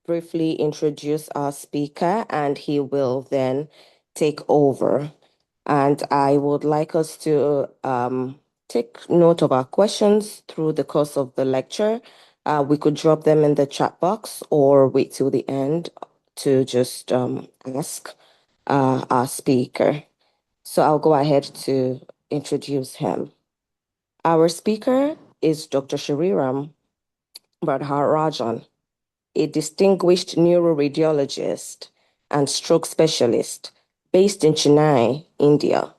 briefly introduce our speaker and he will then take over. And I would like us to take note of our questions through the course of the lecture. We could drop them in the chat box or wait till the end to just ask our speaker. So I'll go ahead to introduce him. Our speaker is Dr. Shriram Varadharajan, a distinguished neuroradiologist and stroke specialist based in Chennai, India.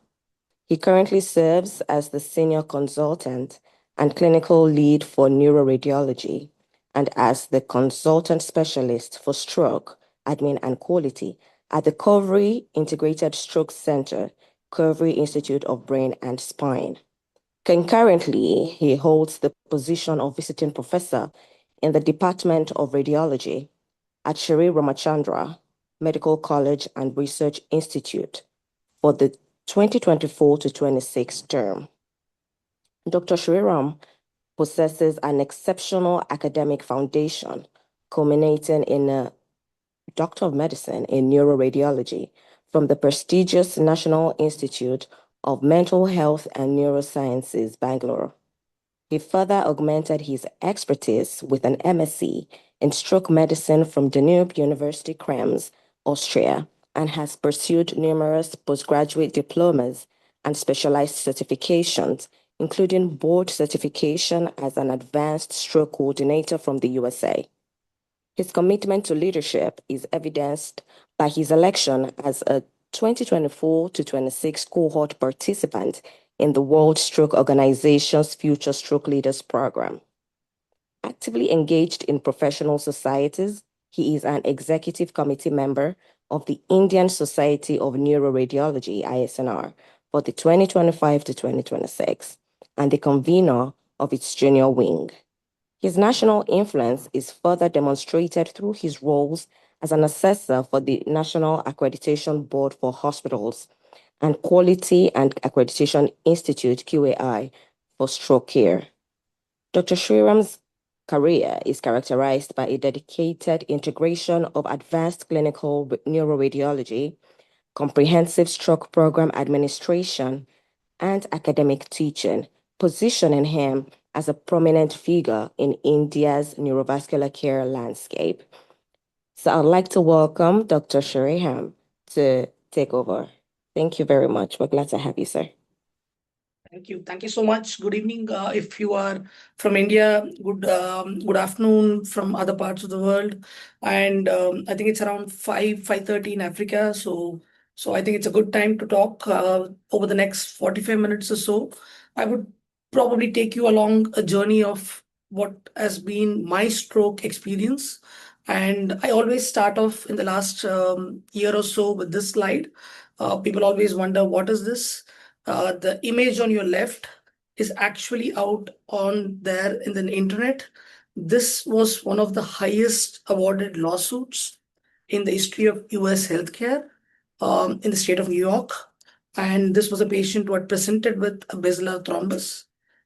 He currently serves as the senior consultant and clinical lead for neuroradiology and as the consultant specialist for stroke, admin, and quality at the Coventry Integrated Stroke Center, Coventry Institute of Brain and Spine. Concurrently, he holds the position of visiting professor in the Department of Radiology at Sri Ramachandra Medical College and Research Institute for the 2024 to 26 term. Dr. Shriram possesses an exceptional academic foundation, culminating in a Doctor of Medicine in Neuroradiology from the prestigious National Institute of Mental Health and Neurosciences, Bangalore. He further augmented his expertise with an MSc in stroke medicine from Danube University, Krems, Austria, and has pursued numerous postgraduate diplomas and specialized certifications, including board certification as an advanced stroke coordinator from the USA. His commitment to leadership is evidenced by his election as a 2024 to 26 cohort participant in the World Stroke Organization's Future Stroke Leaders Program. Actively engaged in professional societies, he is an executive committee member of the Indian Society of Neuroradiology, ISNR, for the 2025 to 2026, and the convener of its junior wing. His national influence is further demonstrated through his roles as an assessor for the National Accreditation Board for Hospitals and Quality and Accreditation Institute, QAI, for stroke care. Dr. Shriram's career is characterized by a dedicated integration of advanced clinical neuroradiology, comprehensive stroke program administration, and academic teaching, positioning him as a prominent figure in India's neurovascular care landscape. So I'd like to welcome Dr. Shriram to take over. Thank you very much. We're glad to have you, sir. Thank you. Thank you so much. Good evening. If you are from India, good afternoon from other parts of the world. And I think it's around 5:30 in Africa. So I think it's a good time to talk over the next 45 minutes or so. I would probably take you along a journey of what has been my stroke experience. And I always start off in the last year or so with this slide. People always wonder, what is this? The image on your left is actually out on there in the internet. This was one of the highest awarded lawsuits in the history of US healthcare in the state of New York. And this was a patient who had presented with a basilar thrombus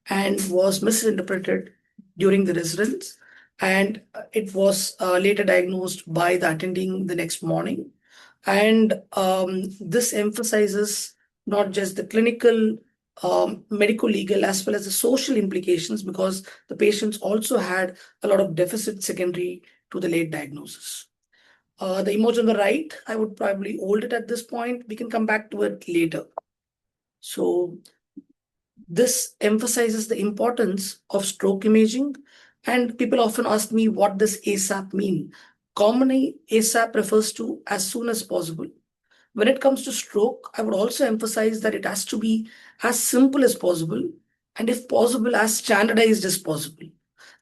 and was misinterpreted during the residence. And it was later diagnosed by the attending the next morning. And this emphasizes not just the clinical, medical, legal, as well as the social implications, because the patients also had a lot of deficit secondary to the late diagnosis. The image on the right, I would probably hold it at this point. We can come back to it later. So this emphasizes the importance of stroke imaging. And people often ask me, what does ASAP mean? Commonly, ASAP refers to as soon as possible. When it comes to stroke, I would also emphasize that it has to be as simple as possible, and if possible, as standardized as possible.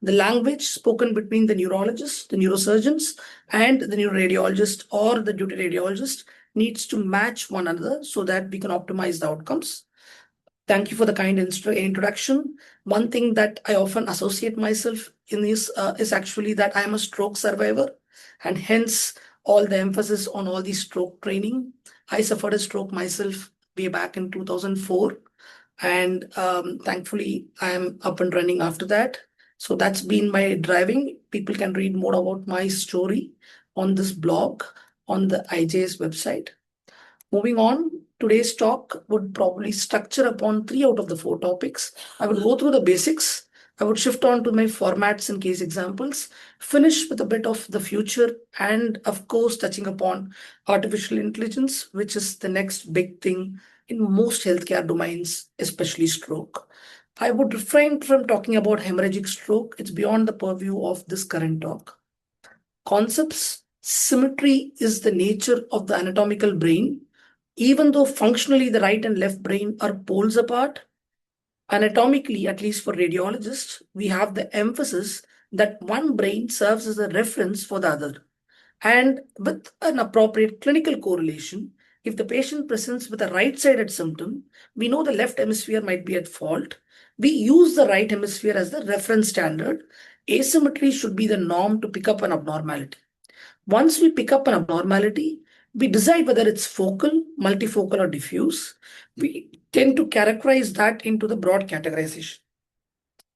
The language spoken between the neurologist, the neurosurgeons, and the neuroradiologist or the duty radiologist needs to match one another so that we can optimize the outcomes. Thank you for the kind introduction. One thing that I often associate myself in this is actually that I am a stroke survivor, and hence all the emphasis on all the stroke training. I suffered a stroke myself way back in 2004, and thankfully I am up and running after that. So that's been my driving. People can read more about my story on this blog on the IJ's website. Moving on, today's talk would probably structure upon three out of the four topics. I would go through the basics. I would shift on to my formats and case examples, finish with a bit of the future, and of course, touching upon artificial intelligence, which is the next big thing in most healthcare domains, especially stroke. I would refrain from talking about hemorrhagic stroke, it's beyond the purview of this current talk. Concepts, symmetry is the nature of the anatomical brain. Even though functionally the right and left brain are poles apart, anatomically, at least for radiologists, we have the emphasis that one brain serves as a reference for the other. And with an appropriate clinical correlation, if the patient presents with a right-sided symptom, we know the left hemisphere might be at fault. We use the right hemisphere as the reference standard. Asymmetry should be the norm to pick up an abnormality. Once we pick up an abnormality, we decide whether it's focal, multifocal, or diffuse. We tend to characterize that into the broad categorization.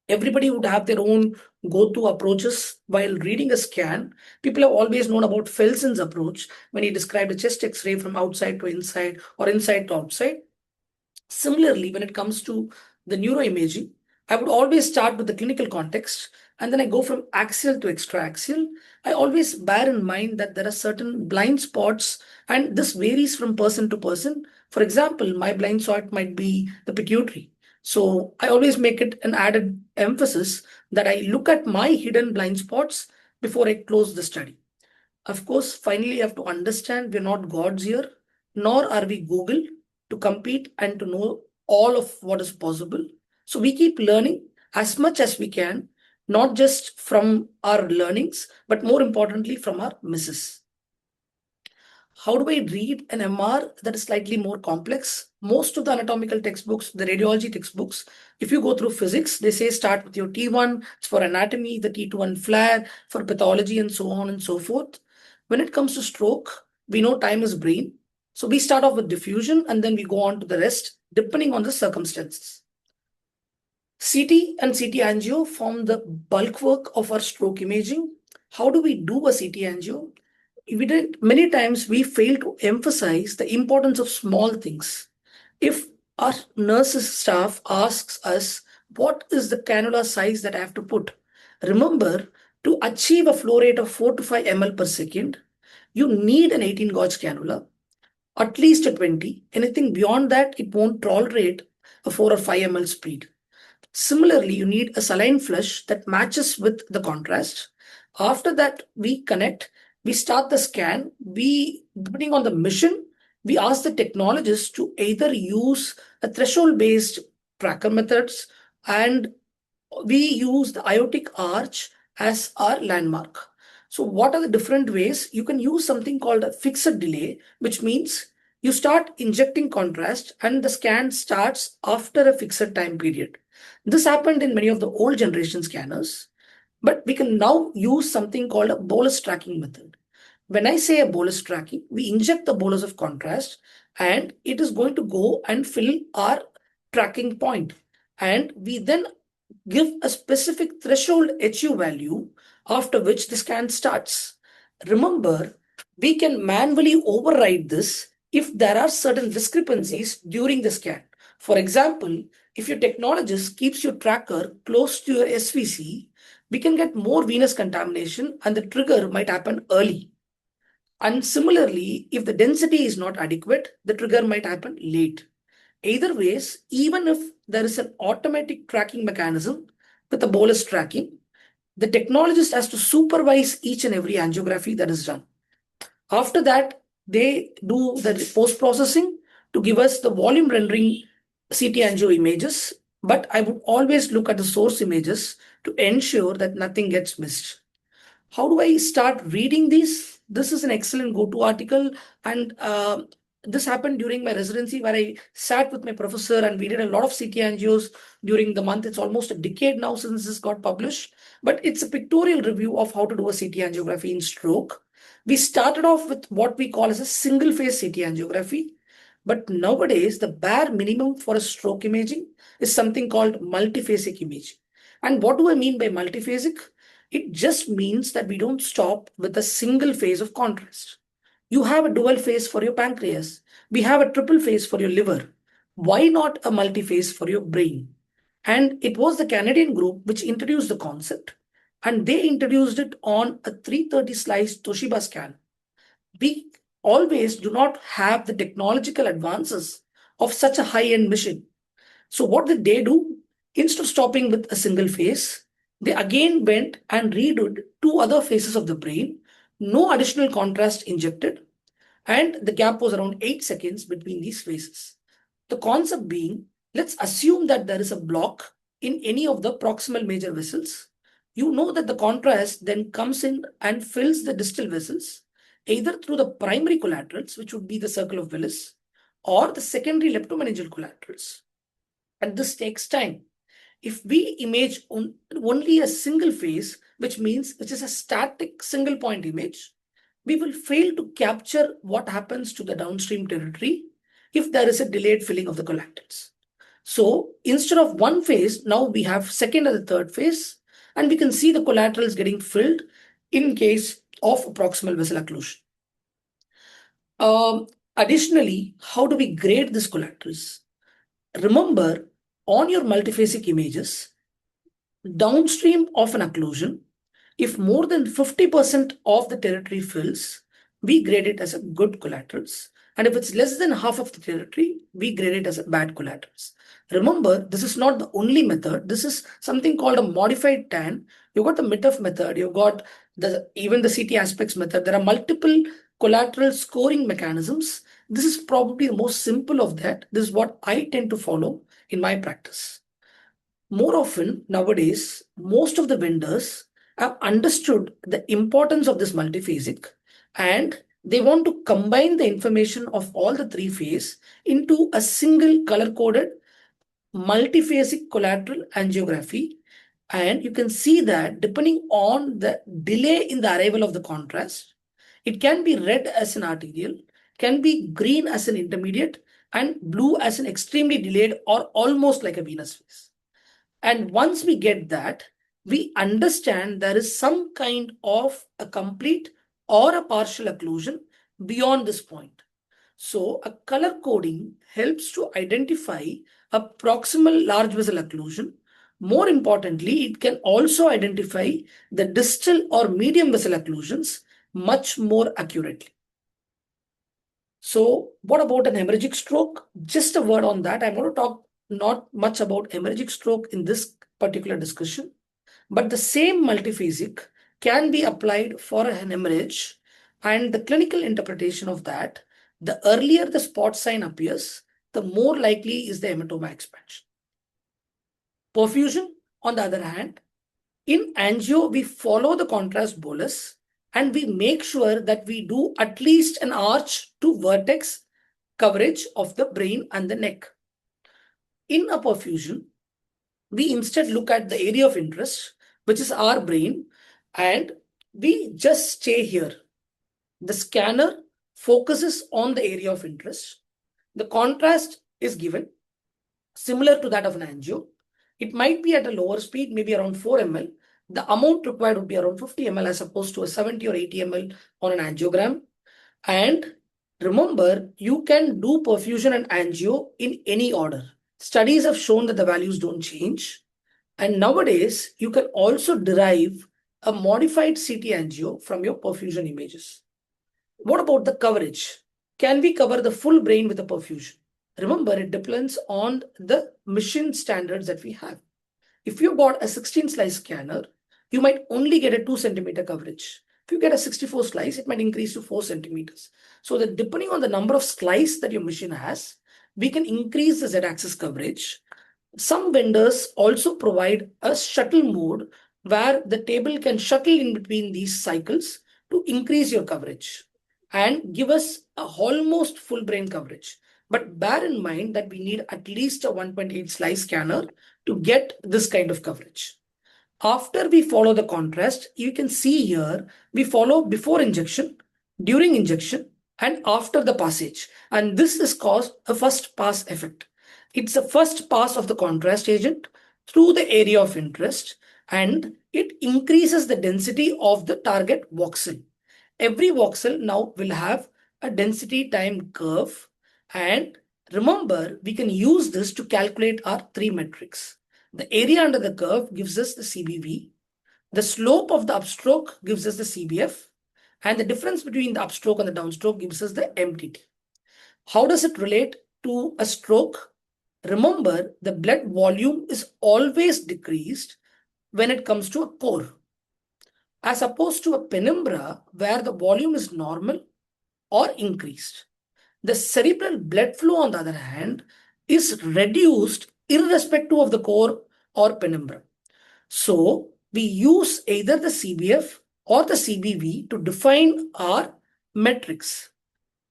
Everybody would have their own go-to approaches while reading a scan. People have always known about Felson's approach when he described a chest X-ray from outside to inside or inside to outside. Similarly, when it comes to the neuroimaging, I would always start with the clinical context and then I go from axial to extraaxial. I always bear in mind that there are certain blind spots and this varies from person to person. For example, my blind spot might be the pituitary. So I always make it an added emphasis that I look at my hidden blind spots before I close the study. Of course, finally, you have to understand we're not gods here, nor are we Google to compete and to know all of what is possible. So we keep learning as much as we can, not just from our learnings, but more importantly, from our misses. How do I read an MR that is slightly more complex? Most of the anatomical textbooks, the radiology textbooks, if you go through physics, they say start with your T1, it's for anatomy, the T21 flare, for pathology, and so on and so forth. When it comes to stroke, we know time is brain. So we start off with diffusion and then we go on to the rest, depending on the circumstances. CT and CT angio form the bulk work of our stroke imaging. How do we do a CT angio? Many times we fail to emphasize the importance of small things. If our nurses staff asks us, what is the cannula size that I have to put? Remember, to achieve a flow rate of 4 to 5 ml per second, you need an 18 gauge cannula, at least a 20. Anything beyond that, it won't tolerate a 4 or 5 ml speed. Similarly, you need a saline flush that matches with the contrast. After that, we connect, we start the scan. Depending on the mission, we ask the technologist to either use a threshold-based tracker methods and we use the iotic arch as our landmark. So what are the different ways? You can use something called a fixed delay, which means you start injecting contrast and the scan starts after a fixed time period. This happened in many of the old generation scanners, but we can now use something called a bolus tracking method. When I say a bolus tracking, we inject the bolus of contrast and it is going to go and fill our tracking point. And we then give a specific threshold HU value after which the scan starts. Remember, we can manually override this if there are certain discrepancies during the scan. For example, if your technologist keeps your tracker close to your SVC, we can get more venous contamination and the trigger might happen early. And similarly, if the density is not adequate, the trigger might happen late. Either ways, even if there is an automatic tracking mechanism with a bolus tracking, the technologist has to supervise each and every angiography that is done. After that, they do the post-processing to give us the volume rendering CT angio images, but I would always look at the source images to ensure that nothing gets missed. How do I start reading these? This is an excellent go-to article, and this happened during my residency where I sat with my professor and we did a lot of CT angios during the month. It's almost a decade now since this got published, but it's a pictorial review of how to do a CT angiography in stroke. We started off with what we call as a single phase CT angiography, but nowadays the bare minimum for a stroke imaging is something called multiphasic imaging. And what do I mean by multiphasic? It just means that we don't stop with a single phase of contrast. You have a dual phase for your pancreas. We have a triple phase for your liver. Why not a multi-phase for your brain? And it was the Canadian group which introduced the concept, and they introduced it on a 330 slice Toshiba scan. We always do not have the technological advances of such a high-end machine. So what did they do? Instead of stopping with a single phase, they again went and redid two other phases of the brain, no additional contrast injected, and the gap was around 8 seconds between these phases. The concept being, let's assume that there is a block in any of the proximal major vessels. You know that the contrast then comes in and fills the distal vessels, either through the primary collaterals, which would be the circle of Willis, or the secondary leptomeningeal collaterals. And this takes time. If we image only a single phase, which is a static single point image, we will fail to capture what happens to the downstream territory if there is a delayed filling of the collaterals. So instead of one phase, now we have second and the third phase, and we can see the collaterals getting filled in case of proximal vessel occlusion. Additionally, how do we grade these collaterals? Remember, on your multiphasic images, downstream of an occlusion, if more than 50% of the territory fills, we grade it as a good collaterals. And if it's less than half of the territory, we grade it as a bad collaterals. Remember, this is not the only method. This is something called a modified TAN. You've got the MITF method. You've got even the CT aspects method. There are multiple collateral scoring mechanisms. This is probably the most simple of that. This is what I tend to follow in my practice. More often nowadays, most of the vendors have understood the importance of this multiphasic, and they want to combine the information of all the three phase into a single color-coded multiphasic collateral angiography. And you can see that depending on the delay in the arrival of the contrast, it can be red as an arterial, can be green as an intermediate, and blue as an extremely delayed or almost like a venous phase. And once we get that, we understand there is some kind of a complete or a partial occlusion beyond this point. So a color coding helps to identify a proximal large vessel occlusion. More importantly, it can also identify the distal or medium vessel occlusions much more accurately. So what about an hemorrhagic stroke? Just a word on that. I'm going to talk not much about hemorrhagic stroke in this particular discussion, but the same multiphasic can be applied for an hemorrhage, and the clinical interpretation of that, the earlier the spot sign appears, the more likely is the hematoma expansion. Perfusion, on the other hand, in angio, we follow the contrast bolus and we make sure that we do at least an arch to vertex coverage of the brain and the neck. In a perfusion, we instead look at the area of interest, which is our brain, and we just stay here. The scanner focuses on the area of interest. The contrast is given similar to that of an angio. It might be at a lower speed, maybe around 4 ml. The amount required would be around 50 ml as opposed to a 70 or 80 ml on an angiogram. And remember, you can do perfusion and angio in any order. Studies have shown that the values don't change. And nowadays, you can also derive a modified CT angio from your perfusion images. What about the coverage? Can we cover the full brain with a perfusion? Remember, it depends on the machine standards that we have. If you bought a 16 slice scanner, you might only get a 2 centimeter coverage. If you get a 64 slice, it might increase to 4 centimeters. So that depending on the number of slice that your machine has, we can increase the Z-axis coverage. Some vendors also provide a shuttle mode where the table can shuttle in between these cycles to increase your coverage and give us a almost full brain coverage. But bear in mind that we need at least a 1.8 slice scanner to get this kind of coverage. After we follow the contrast, you can see here, we follow before injection, during injection, and after the passage. And this is called a first pass effect. It's the first pass of the contrast agent. through the area of interest, and it increases the density of the target voxel. Every voxel now will have a density time curve, and remember, we can use this to calculate our three metrics. The area under the curve gives us the CBV, the slope of the upstroke gives us the CBF, and the difference between the upstroke and the downstroke gives us the MTT. How does it relate to a stroke? Remember, the blood volume is always decreased when it comes to a core, as opposed to a penumbra where the volume is normal or increased. The cerebral blood flow, on the other hand, is reduced irrespective of the core or penumbra. So we use either the CBF or the CBV to define our metrics.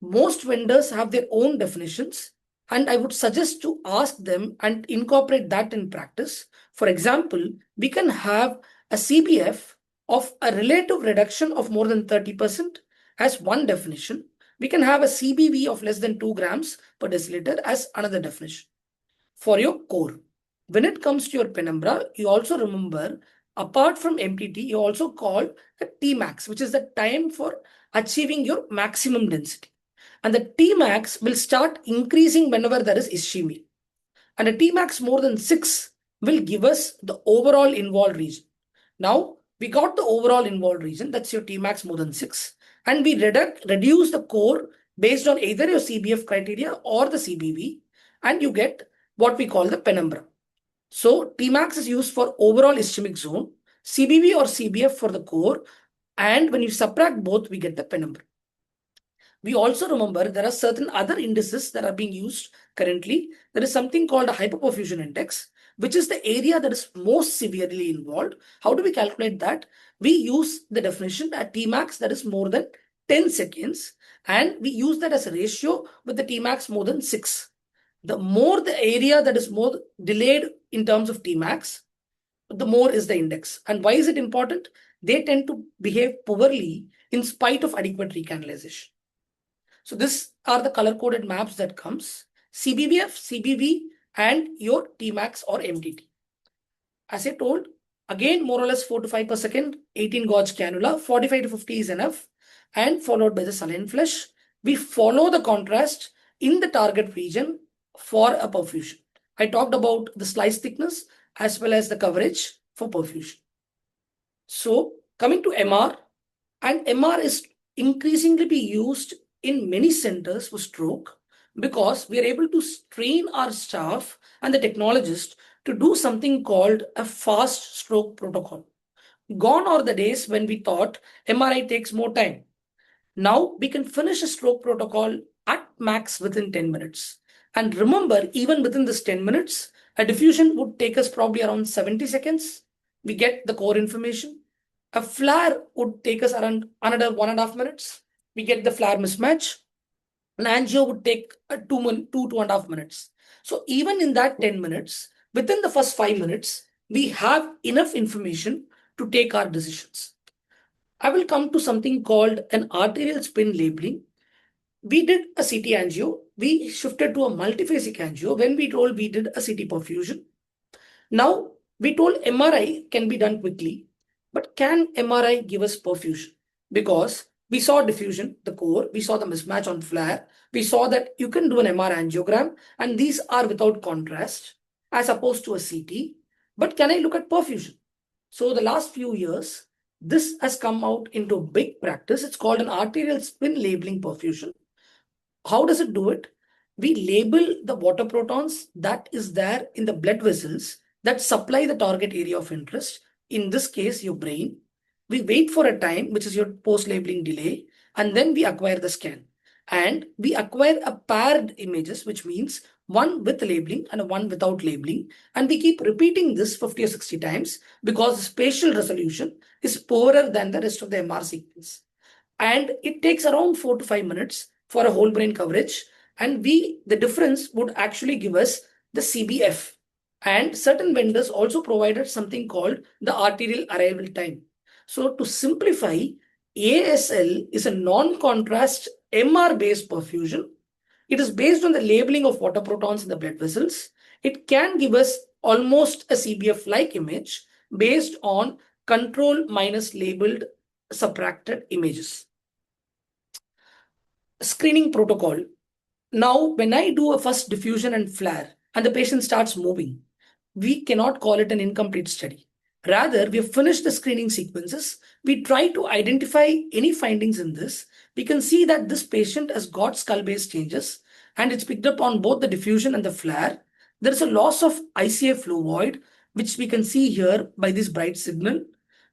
Most vendors have their own definitions, and I would suggest to ask them and incorporate that in practice. For example, we can have a CBF of a relative reduction of more than 30% as one definition. We can have a CBV of less than 2 grams per deciliter as another definition. For your core, when it comes to your penumbra, you also remember, apart from MTT, you also call a Tmax, which is the time for achieving your maximum density. And the Tmax will start increasing whenever there is ischemia. And a Tmax more than 6 will give us the overall involved region. Now, we got the overall involved region, that's your Tmax more than 6. And we reduce the core based on either your CBF criteria or the CBV, and you get what we call the penumbra. So Tmax is used for overall ischemic zone, CBV or CBF for the core, and when you subtract both, we get the penumbra. We also remember there are certain other indices that are being used currently. There is something called a hyperperfusion index, which is the area that is most severely involved. How do we calculate that? We use the definition at Tmax that is more than 10 seconds, and we use that as a ratio with the Tmax more than 6. The more the area that is more delayed in terms of Tmax, the more is the index. And why is it important? They tend to behave poorly in spite of adequate recanalization. So these are the color-coded maps that comes, CBBF, CBV, and your Tmax or MTT. As I told, again, more or less 4 to 5 per second, 18 gauge cannula, 45 to 50 is enough, and followed by the saline flush. We follow the contrast in the target region for a perfusion. I talked about the slice thickness as well as the coverage for perfusion. So coming to MR, and MR is increasingly be used in many centers for stroke because we are able to train our staff and the technologist to do something called a fast stroke protocol. Gone are the days when we thought MRI takes more time. Now we can finish a stroke protocol at max within 10 minutes. And remember, even within this 10 minutes, a diffusion would take us probably around 70 seconds. We get the core information. A flare would take us around another 1.5 minutes. We get the flare mismatch. An angio would take 2.5 minutes. So even in that 10 minutes, within the first 5 minutes, we have enough information to take our decisions. I will come to something called an arterial spin labeling. We did a CT angio. We shifted to a multiphasic angio when we told we did a CT perfusion. Now, we told MRI can be done quickly, but can MRI give us perfusion? Because we saw diffusion, the core, we saw the mismatch on flare, we saw that you can do an MR angiogram, and these are without contrast as opposed to a CT. But can I look at perfusion? So the last few years, this has come out into big practice. It's called an arterial spin labeling perfusion. How does it do it? We label the water protons that is there in the blood vessels that supply the target area of interest, in this case, your brain. We wait for a time, which is your post-labeling delay, and then we acquire the scan. And we acquire a paired images, which means one with labeling and one without labeling. And we keep repeating this 50 or 60 times because the spatial resolution is poorer than the rest of the MR sequence. And it takes around 4 to 5 minutes for a whole brain coverage. And the difference would actually give us the CBF. And certain vendors also provided something called the arterial arrival time. So to simplify, ASL is a non-contrast MR-based perfusion. It is based on the labeling of water protons in the blood vessels. It can give us almost a CBF-like image based on control minus labeled subtracted images. Screening protocol. Now, when I do a first diffusion and flare and the patient starts moving, we cannot call it an incomplete study. Rather, we have finished the screening sequences. We try to identify any findings in this. We can see that this patient has got skull base changes and it's picked up on both the diffusion and the flare. There is a loss of ICA flow void, which we can see here by this bright signal.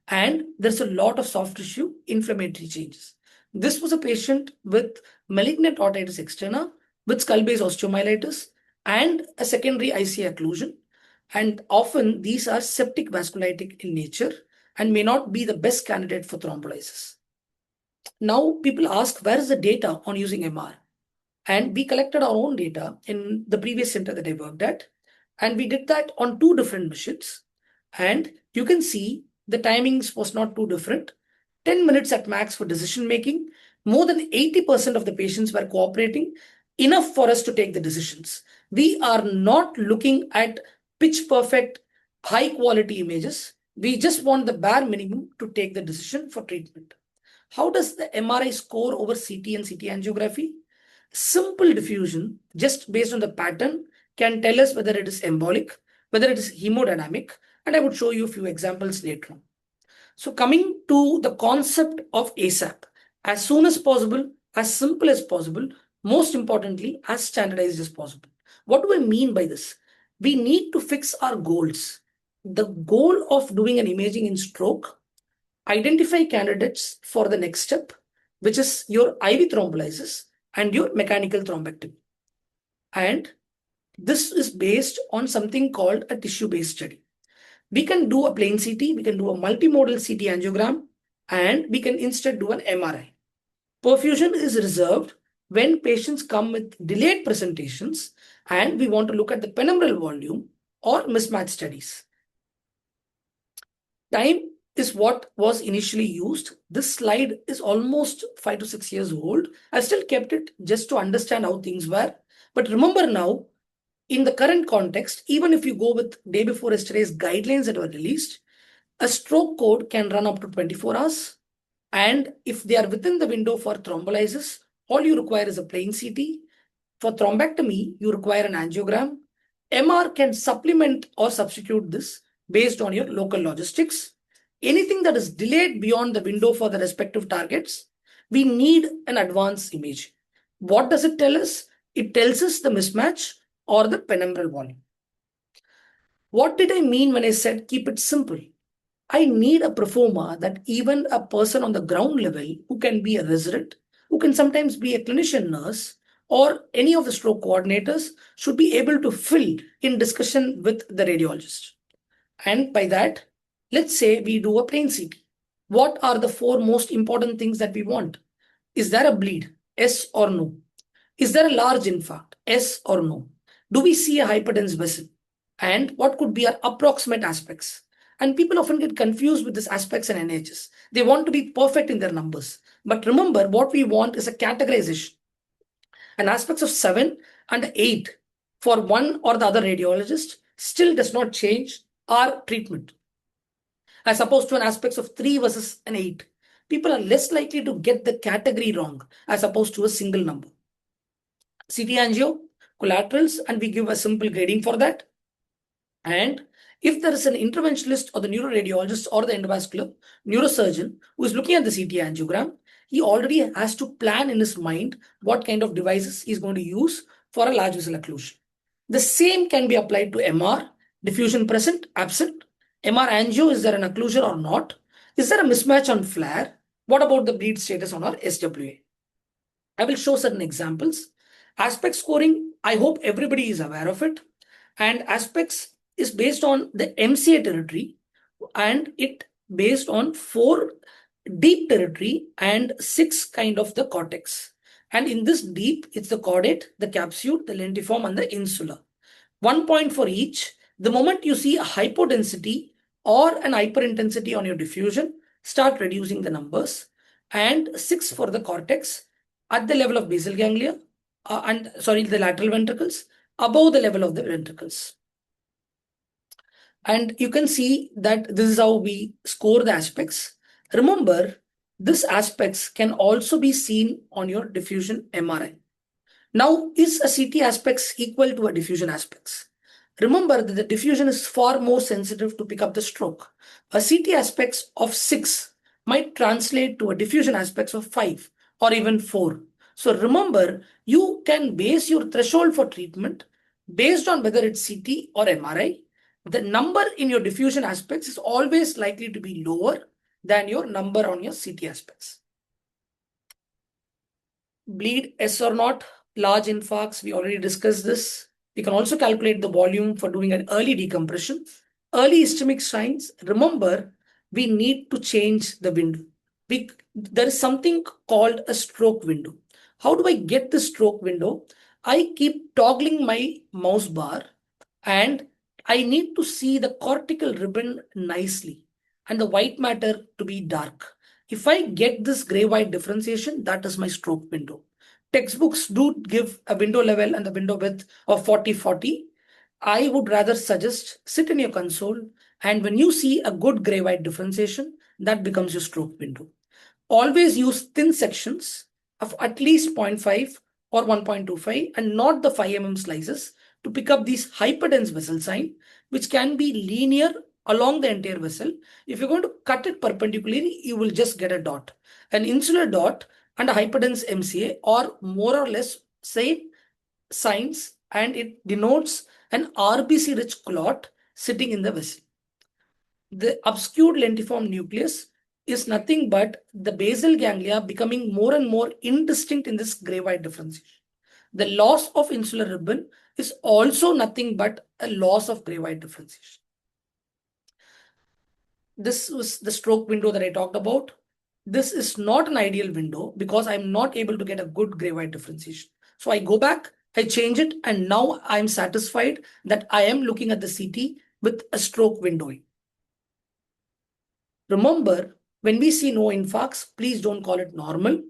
And there's a lot of soft tissue inflammatory changes. This was a patient with malignant otitis externa with skull base osteomyelitis and a secondary ICA occlusion. And often these are septic vasculitic in nature and may not be the best candidate for thrombolysis. Now people ask, where is the data on using MR? And we collected our own data in the previous center that I worked at. And we did that on 2 different machines. And you can see the timings was not too different. 10 minutes at max for decision making. More than 80% of the patients were cooperating enough for us to take the decisions. We are not looking at pitch perfect, high quality images. We just want the bare minimum to take the decision for treatment. How does the MRI score over CT and CT angiography? Simple diffusion, just based on the pattern, can tell us whether it is embolic, whether it is hemodynamic, and I would show you a few examples later on. So coming to the concept of ASAP, as soon as possible, as simple as possible, most importantly, as standardized as possible. What do I mean by this? We need to fix our goals. The goal of doing an imaging in stroke, identify candidates for the next step, which is your IV thrombolysis and your mechanical thrombectomy. And this is based on something called a tissue-based study. We can do a plain CT, we can do a multimodal CT angiogram, and we can instead do an MRI. Perfusion is reserved when patients come with delayed presentations and we want to look at the penumbral volume or mismatch studies. Time is what was initially used. This slide is almost 5 to 6 years old. I still kept it just to understand how things were. But remember now, in the current context, even if you go with day before yesterday's guidelines that were released, a stroke code can run up to 24 hours. And if they are within the window for thrombolysis, all you require is a plain CT. For thrombectomy, you require an angiogram. MR can supplement or substitute this based on your local logistics. Anything that is delayed beyond the window for the respective targets, we need an advanced image. What does it tell us? It tells us the mismatch or the penumbral volume. What did I mean when I said keep it simple? I need a proforma that even a person on the ground level who can be a resident, who can sometimes be a clinician nurse, or any of the stroke coordinators should be able to fill in discussion with the radiologist. And by that, let's say we do a plain CT. What are the 4 most important things that we want? Is there a bleed? Yes or no? Is there a large infarct? Yes or no? Do we see a hyperdense vessel? And what could be our approximate aspects? And people often get confused with these aspects and NHs. They want to be perfect in their numbers. But remember, what we want is a categorization. And aspects of 7 and 8 for one or the other radiologist still does not change our treatment. As opposed to an aspects of 3 versus an 8. People are less likely to get the category wrong as opposed to a single number. CT angio, collaterals, and we give a simple grading for that. And if there is an interventionalist or the neuroradiologist or the endovascular neurosurgeon who is looking at the CT angiogram, he already has to plan in his mind what kind of devices he's going to use for a large vessel occlusion. The same can be applied to MR, diffusion present, absent. MR angio, is there an occlusion or not? Is there a mismatch on flare? What about the bleed status on our SWA? I will show certain examples. Aspect scoring, I hope everybody is aware of it. And aspects is based on the MCA territory and it based on 4 deep territory and 6 kind of the cortex. And in this deep, it's the caudate, the capsule, the lentiform, and the insula. 1 point for each. The moment you see a hypodensity or an hyperintensity on your diffusion, start reducing the numbers. And 6 for the cortex at the level of basal ganglia, the lateral ventricles, above the level of the ventricles. And you can see that this is how we score the aspects. Remember, this aspects can also be seen on your diffusion MRI. Now, is a CT aspects equal to a diffusion aspects? Remember that the diffusion is far more sensitive to pick up the stroke. A CT aspects of 6 might translate to a diffusion aspects of 5 or even 4. So remember, you can base your threshold for treatment based on whether it's CT or MRI. The number in your diffusion aspects is always likely to be lower than your number on your CT aspects. Bleed, yes or not, large infarcts, we already discussed this. We can also calculate the volume for doing an early decompression. Early ischemic signs, remember, we need to change the window. There is something called a stroke window. How do I get the stroke window? I keep toggling my mouse bar and I need to see the cortical ribbon nicely and the white matter to be dark. If I get this gray-white differentiation, that is my stroke window. Textbooks do give a window level and the window width of 40-40. I would rather suggest sit in your console, and when you see a good gray-white differentiation, that becomes your stroke window. Always use thin sections of at least 0.5 or 1.25 and not the 5 slices to pick up these hyperdense vessel sign, which can be linear along the entire vessel. If you're going to cut it perpendicularly, you will just get a dot. An insular dot and a hyperdense MCA are more or less same signs, and it denotes an RBC rich clot sitting in the vessel. The obscured lentiform nucleus is nothing but the basal ganglia becoming more and more indistinct in this gray-white differentiation. The loss of insular ribbon is also nothing but a loss of gray-white differentiation. This was the stroke window that I talked about. This is not an ideal window because I'm not able to get a good gray-white differentiation. So I go back, I change it, and now I'm satisfied that I am looking at the CT with a stroke windowing. Remember, when we see no infarcts, please don't call it normal.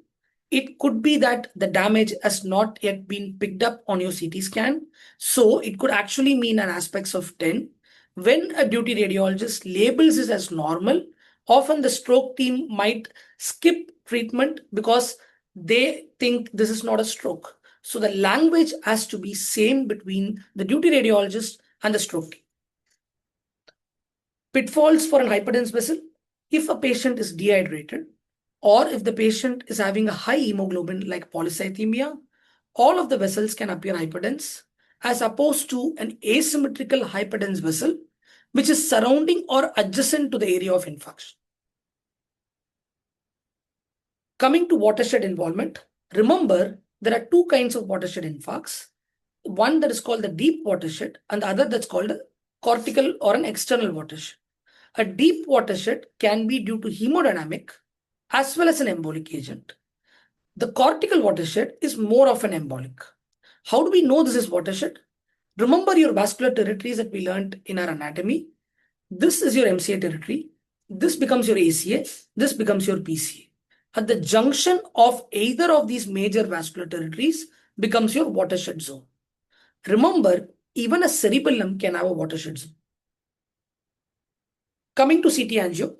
It could be that the damage has not yet been picked up on your CT scan. So it could actually mean an aspects of 10. When a duty radiologist labels this as normal, often the stroke team might skip treatment because they think this is not a stroke. So the language has to be same between the duty radiologist and the stroke team. Pitfalls for an hyperdense vessel: if a patient is dehydrated, or if the patient is having a high hemoglobin like polycythemia, all of the vessels can appear hyperdense, as opposed to an asymmetrical hyperdense vessel, which is surrounding or adjacent to the area of infarction. Coming to watershed involvement, remember there are two kinds of watershed infarcts. One that is called the deep watershed and the other that's called a cortical or an external watershed. A deep watershed can be due to hemodynamic as well as an embolic agent. The cortical watershed is more of an embolic. How do we know this is watershed? Remember your vascular territories that we learned in our anatomy. This is your MCA territory. This becomes your ACA. This becomes your PCA. At the junction of either of these major vascular territories becomes your watershed zone. Remember, even a cerebellum can have a watershed zone. Coming to CT angio,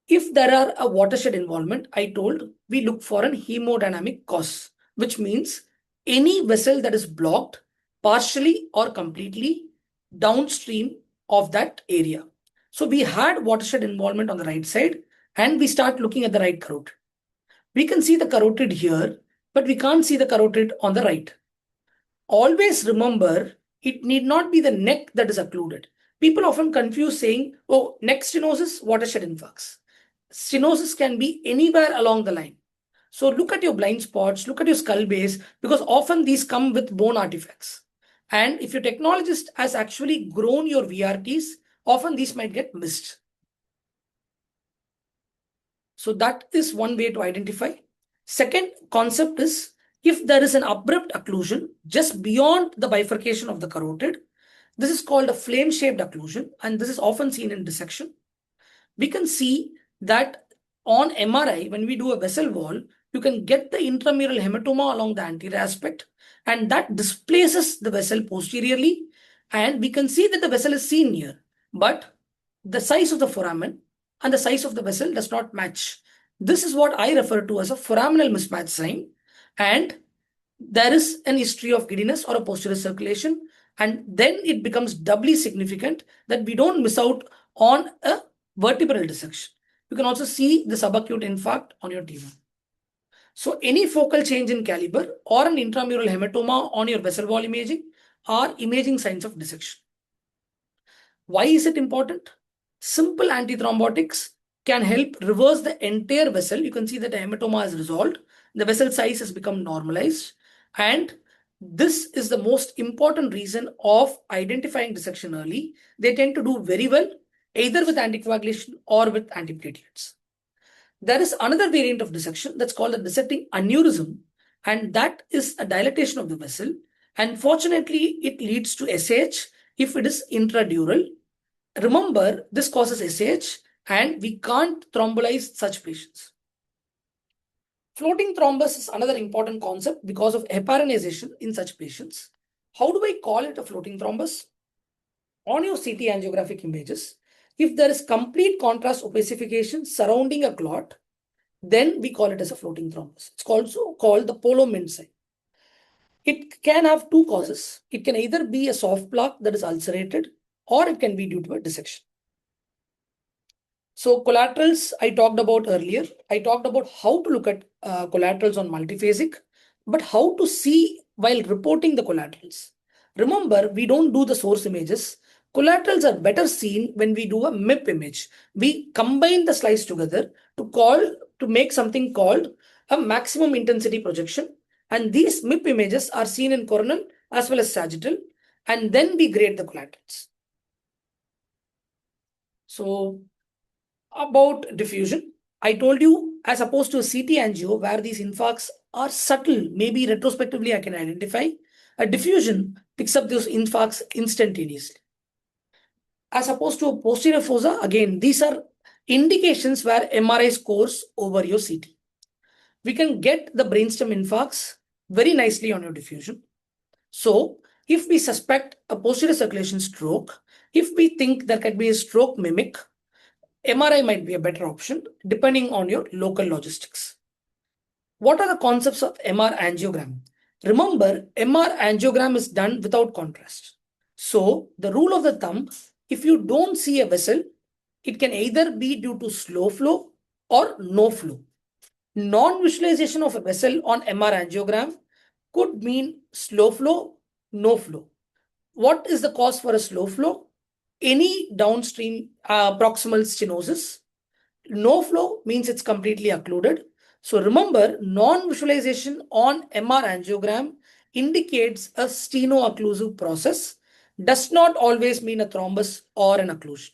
if there are a watershed involvement, I told we look for an hemodynamic cause, which means any vessel that is blocked partially or completely downstream of that area. So we had watershed involvement on the right side and we start looking at the right carotid. We can see the carotid here, but we can't see the carotid on the right. Always remember, it need not be the neck that is occluded. People often confuse saying, oh, neck stenosis, watershed infarcts. Stenosis can be anywhere along the line. So look at your blind spots, look at your skull base, because often these come with bone artifacts. And if your technologist has actually grown your VRTs, often these might get missed. So that is one way to identify. Second concept is, if there is an abrupt occlusion just beyond the bifurcation of the carotid, this is called a flame-shaped occlusion, and this is often seen in dissection. We can see that on MRI, when we do a vessel wall, you can get the intramural hematoma along the anterior aspect, and that displaces the vessel posteriorly, and we can see that the vessel is seen here. but the size of the foramen and the size of the vessel does not match. This is what I refer to as a foraminal mismatch sign, and there is an history of giddiness or a posterior circulation, and then it becomes doubly significant that we don't miss out on a vertebral dissection. You can also see the subacute infarct on your T1. So any focal change in caliber or an intramural hematoma on your vessel wall imaging are imaging signs of dissection. Why is it important? Simple antithrombotics can help reverse the entire vessel. You can see that the hematoma is resolved, the vessel size has become normalized, and this is the most important reason of identifying dissection early. They tend to do very well either with anticoagulation or with antiplatelets. There is another variant of dissection that's called a dissecting aneurysm, and that is a dilatation of the vessel. And fortunately, it leads to SH if it is intradural. Remember, this causes SH and we can't thrombolize such patients. Floating thrombus is another important concept because of heparinization in such patients. How do I call it a floating thrombus? On your CT angiographic images, if there is complete contrast opacification surrounding a clot, then we call it as a floating thrombus. It's also called the polo mint sign. It can have two causes. It can either be a soft plaque that is ulcerated, or it can be due to a dissection. So collaterals I talked about earlier. I talked about how to look at collaterals on multiphasic, but how to see while reporting the collaterals. Remember, we don't do the source images. Collaterals are better seen when we do a MIP image. We combine the slides together to make something called a maximum intensity projection. And these MIP images are seen in coronal as well as sagittal. And then we grade the collaterals. So about diffusion, I told you, as opposed to a CT angio where these infarcts are subtle, maybe retrospectively I can identify, a diffusion picks up those infarcts instantaneously. As opposed to a posterior fossa, again, these are indications where MRI scores over your CT. We can get the brainstem infarcts very nicely on your diffusion. So, if we suspect a posterior circulation stroke, if we think there could be a stroke mimic, MRI might be a better option depending on your local logistics. What are the concepts of MR angiogram? Remember, MR angiogram is done without contrast. So, the rule of the thumb, if you don't see a vessel, it can either be due to slow flow or no flow. Non-visualization of a vessel on MR angiogram could mean slow flow, no flow. What is the cause for a slow flow? Any downstream proximal stenosis. No flow means it's completely occluded. So remember, non-visualization on MR angiogram indicates a steno-occlusive process, does not always mean a thrombus or an occlusion.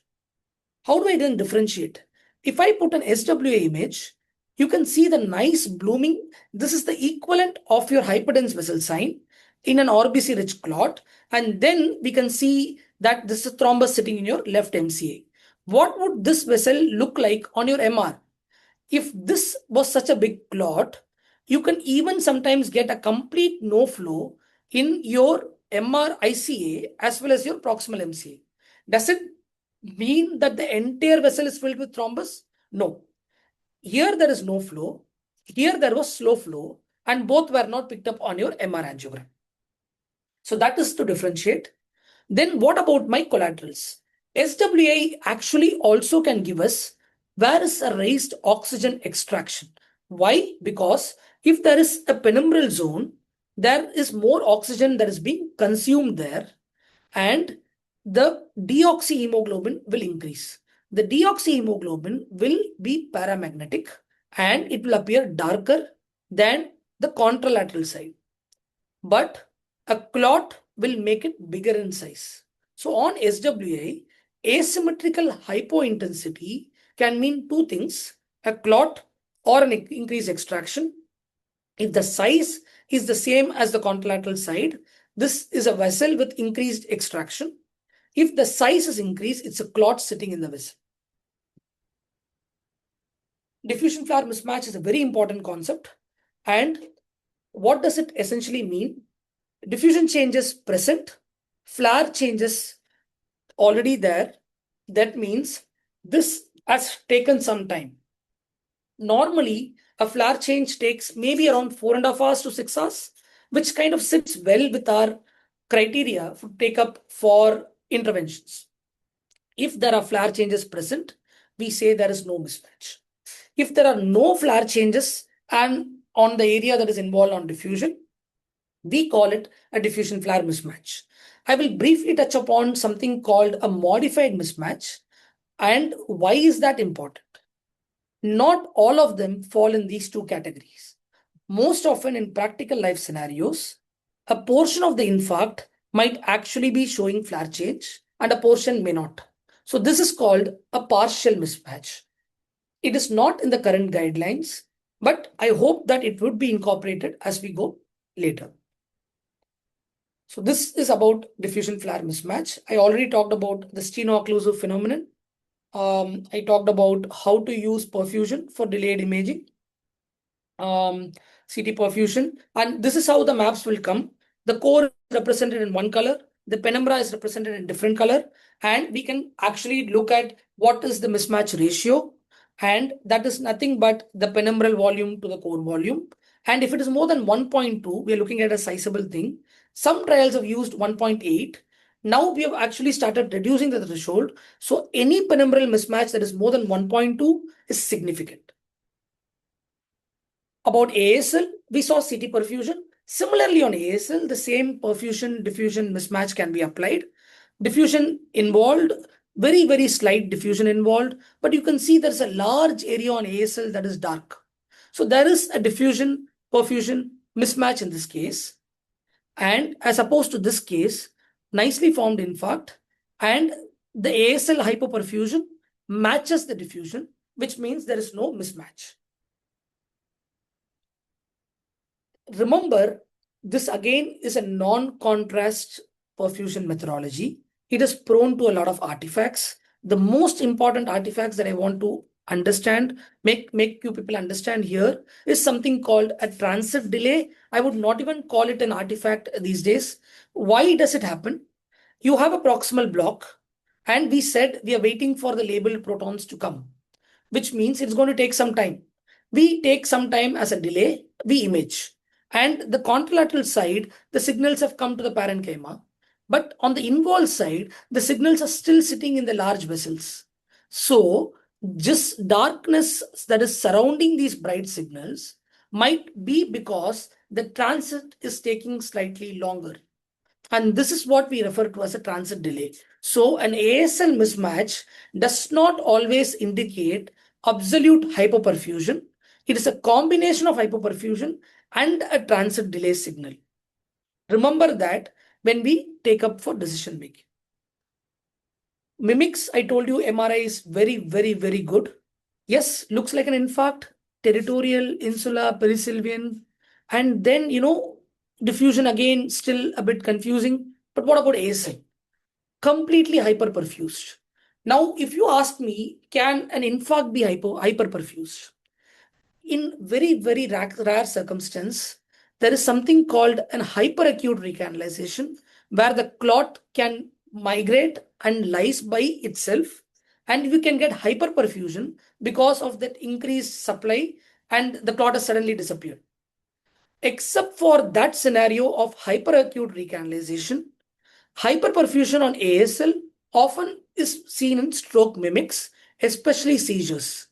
How do I then differentiate? If I put an SWA image, you can see the nice blooming. This is the equivalent of your hyperdense vessel sign in an RBC-rich clot. And then we can see that this is a thrombus sitting in your left MCA. What would this vessel look like on your MR? If this was such a big clot, you can even sometimes get a complete no flow in your MR ICA as well as your proximal MCA. Does it mean that the entire vessel is filled with thrombus? No. Here there is no flow. Here there was slow flow, and both were not picked up on your MR angiogram. So that is to differentiate. Then what about my collaterals? SWA actually also can give us where is a raised oxygen extraction. Why? Because if there is a penumbral zone, there is more oxygen that is being consumed there, and the deoxyhemoglobin will increase. The deoxyhemoglobin will be paramagnetic and it will appear darker than the contralateral side. But a clot will make it bigger in size. So on SWA, asymmetrical hypointensity can mean two things: a clot or an increased extraction. If the size is the same as the contralateral side, this is a vessel with increased extraction. If the size is increased, it's a clot sitting in the vessel. Diffusion flower mismatch is a very important concept. And what does it essentially mean? Diffusion changes present, flower changes already there. That means this has taken some time. Normally, a flare change takes maybe around 4.5 hours to 6 hours, which kind of sits well with our criteria to take up for interventions. If there are flare changes present, we say there is no mismatch. If there are no flare changes and on the area that is involved on diffusion, we call it a diffusion flare mismatch. I will briefly touch upon something called a modified mismatch and why is that important. Not all of them fall in these two categories. Most often in practical life scenarios, a portion of the infarct might actually be showing flare change and a portion may not. So this is called a partial mismatch. It is not in the current guidelines, but I hope that it would be incorporated as we go later. So this is about diffusion flare mismatch. I already talked about the steno-occlusive phenomenon. I talked about how to use perfusion for delayed imaging, CT perfusion, and this is how the maps will come. The core is represented in one color, the penumbra is represented in different color, and we can actually look at what is the mismatch ratio, and that is nothing but the penumbral volume to the core volume. And if it is more than 1.2, we are looking at a sizable thing. Some trials have used 1.8. Now we have actually started reducing the threshold. So any penumbral mismatch that is more than 1.2 is significant. About ASL, we saw CT perfusion. Similarly on ASL, the same perfusion diffusion mismatch can be applied. Diffusion involved, very, very slight diffusion involved, but you can see there's a large area on ASL that is dark. So there is a diffusion perfusion mismatch in this case. And as opposed to this case, nicely formed infarct, and the ASL hypoperfusion matches the diffusion, which means there is no mismatch. Remember, this again is a non-contrast perfusion methodology. It is prone to a lot of artifacts. The most important artifacts that I want to understand, make you people understand here, is something called a transit delay. I would not even call it an artifact these days. Why does it happen? You have a proximal block, and we said we are waiting for the labeled protons to come, which means it's going to take some time. We take some time as a delay, we image. And the contralateral side, the signals have come to the parenchyma. But on the involved side, the signals are still sitting in the large vessels. So, just darkness that is surrounding these bright signals might be because the transit is taking slightly longer. And this is what we refer to as a transit delay. So an ASL mismatch does not always indicate absolute hypoperfusion. It is a combination of hypoperfusion and a transit delay signal. Remember that when we take up for decision making. Mimics, I told you MRI is very, very, very good. Yes, looks like an infarct, territorial, insula, perisylvian, and then, diffusion again, still a bit confusing. But what about ASL? Completely hyperperfused. Now, if you ask me, can an infarct be hyperperfused? In very, very rare circumstance, there is something called an hyperacute recanalization where the clot can migrate and lies by itself, and you can get hyperperfusion because of that increased supply and the clot has suddenly disappeared. Except for that scenario of hyperacute recanalization, hyperperfusion on ASL often is seen in stroke mimics, especially seizures.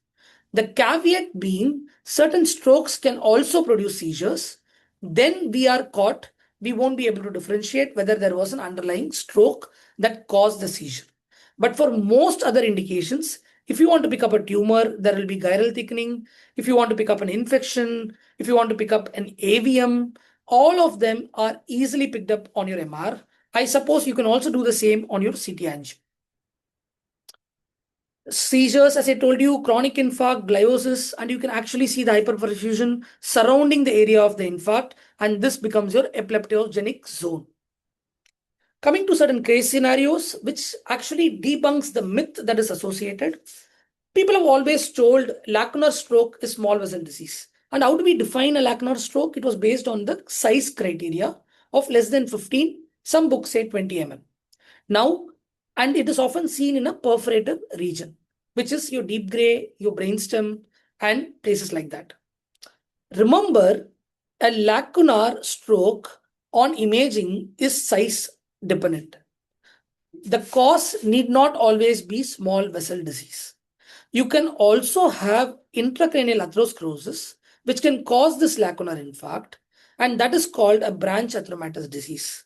The caveat being certain strokes can also produce seizures. Then we are caught, we won't be able to differentiate whether there was an underlying stroke that caused the seizure. But for most other indications, if you want to pick up a tumor, there will be chiral thickening. If you want to pick up an infection, if you want to pick up an AVM, all of them are easily picked up on your MR. I suppose you can also do the same on your CT angio. Seizures, as I told you, chronic infarct, gliosis, and you can actually see the hyperperfusion surrounding the area of the infarct, and this becomes your epileptogenic zone. Coming to certain case scenarios, which actually debunks the myth that is associated. People have always told lacunar stroke is small vessel disease. And how do we define a lacunar stroke? It was based on the size criteria of less than 15. Some books say 20 mm. Now, and it is often seen in a perforated region, which is your deep gray, your brainstem, and places like that. Remember, a lacunar stroke on imaging is size dependent. The cause need not always be small vessel disease. You can also have intracranial atherosclerosis, which can cause this lacunar infarct, and that is called a branch atheromatous disease.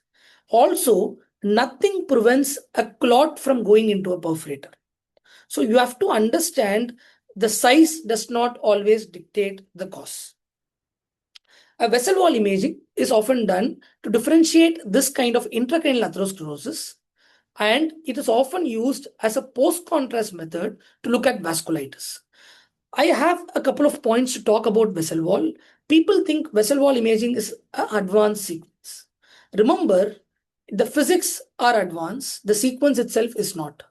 Also, nothing prevents a clot from going into a perforator. So you have to understand the size does not always dictate the cause. A vessel wall imaging is often done to differentiate this kind of intracranial atherosclerosis, and it is often used as a post-contrast method to look at vasculitis. I have a couple of points to talk about vessel wall. People think vessel wall imaging is an advanced sequence. Remember, the physics are advanced, the sequence itself is not.